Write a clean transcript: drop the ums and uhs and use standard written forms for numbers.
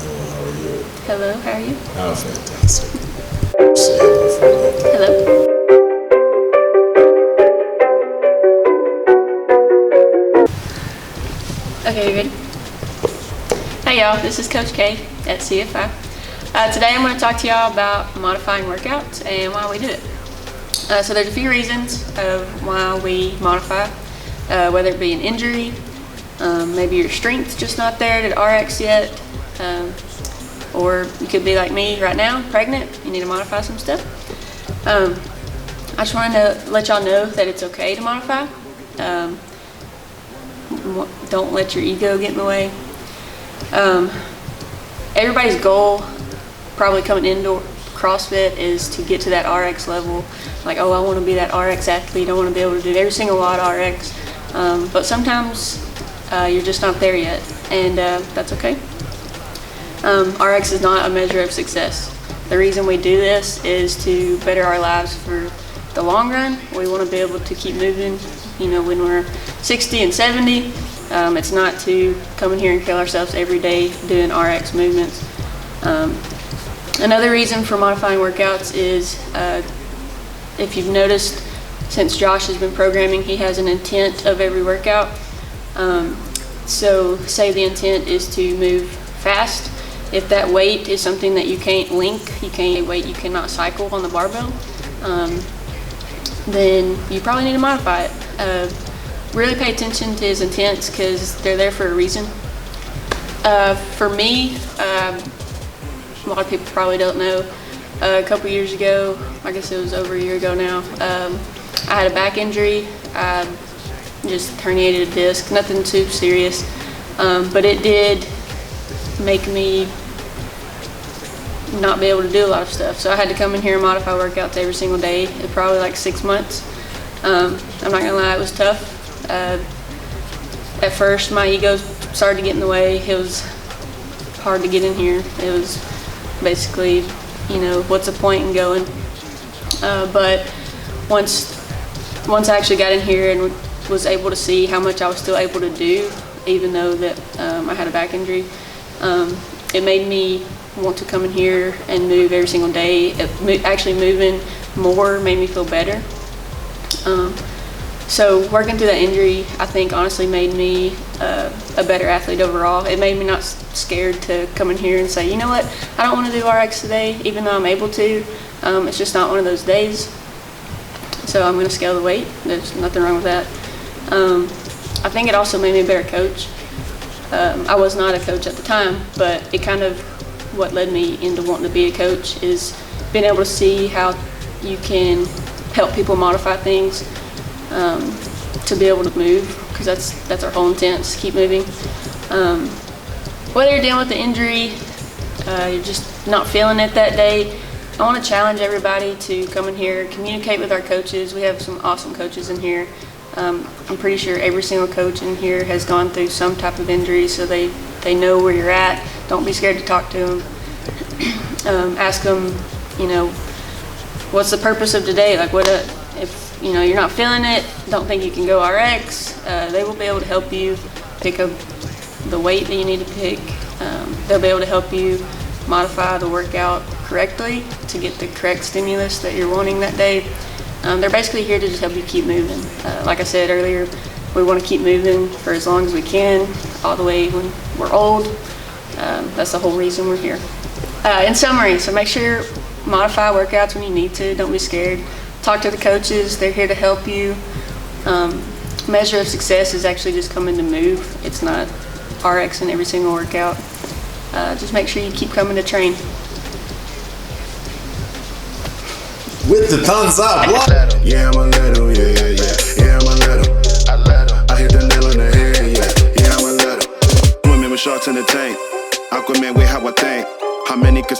How are you? Hello, how are you? Oh, fantastic. Say hello for me. Hello. Okay, you ready? Hey y'all, this is Coach K at CFI. Today I'm going to talk to y'all about modifying workouts and why we do it. So there's a few reasons of why we modify, whether it be an injury, maybe your strength's just not there to RX yet, or you could be like me right now, pregnant, you need to modify some stuff. I just want to let y'all know that it's okay to modify. Don't let your ego get in the way. Everybody's goal, probably coming into CrossFit, is to get to that RX level. Like, oh, I want to be that RX athlete. I want to be able to do every single lot RX. But sometimes you're just not there yet, and that's okay. RX is not a measure of success. The reason we do this is to better our lives for the long run. We want to be able to keep moving, when we're 60 and 70. It's not to come in here and kill ourselves every day doing RX movements. Another reason for modifying workouts is, if you've noticed, since Josh has been programming, he has an intent of every workout. So say the intent is to move fast. If that weight is something that you can't link, you cannot cycle on the barbell, then you probably need to modify it. Really pay attention to his intents because they're there for a reason. For me, a lot of people probably don't know, a couple years ago, I guess it was over a year ago now, I had a back injury. I just herniated a disc, nothing too serious, but it did make me not be able to do a lot of stuff. So I had to come in here and modify workouts every single day. It probably like 6 months. I'm not gonna lie, it was tough. At first, my ego started to get in the way. It was hard to get in here. It was basically, what's the point in going? But once I actually got in here and was able to see how much I was still able to do, even though that I had a back injury, it made me want to come in here and move every single day. Actually moving more made me feel better. So working through that injury, I think honestly made me a better athlete overall. It made me not scared to come in here and say, you know what, I don't want to do RX today, even though I'm able to. It's just not one of those days. So I'm going to scale the weight. There's nothing wrong with that. I think it also made me a better coach. I was not a coach at the time, but it kind of what led me into wanting to be a coach is being able to see how you can help people modify things, to be able to move, because that's our whole intent, is to keep moving. Whether you're dealing with the injury, you're just not feeling it that day, I want to challenge everybody to come in here, communicate with our coaches. We have some awesome coaches in here. I'm pretty sure every single coach in here has gone through some type of injury, so they know where you're at. Don't be scared to talk to them. Ask them, what's the purpose of today? Like, if you're not feeling it, don't think you can go RX. They will be able to help you pick up the weight that you need to pick. They'll be able to help you modify the workout correctly to get the correct stimulus that you're wanting that day. They're basically here to just help you keep moving. Like I said earlier, we want to keep moving for as long as we can, all the way when we're old. That's the whole reason we're here. In summary, so make sure modify workouts when you need to. Don't be scared. Talk to the coaches. They're here to help you. Measure of success is actually just coming to move. It's not RX in every single workout. Just make sure you keep coming to train. With the thumbs up. Yeah, I'm a little, yeah.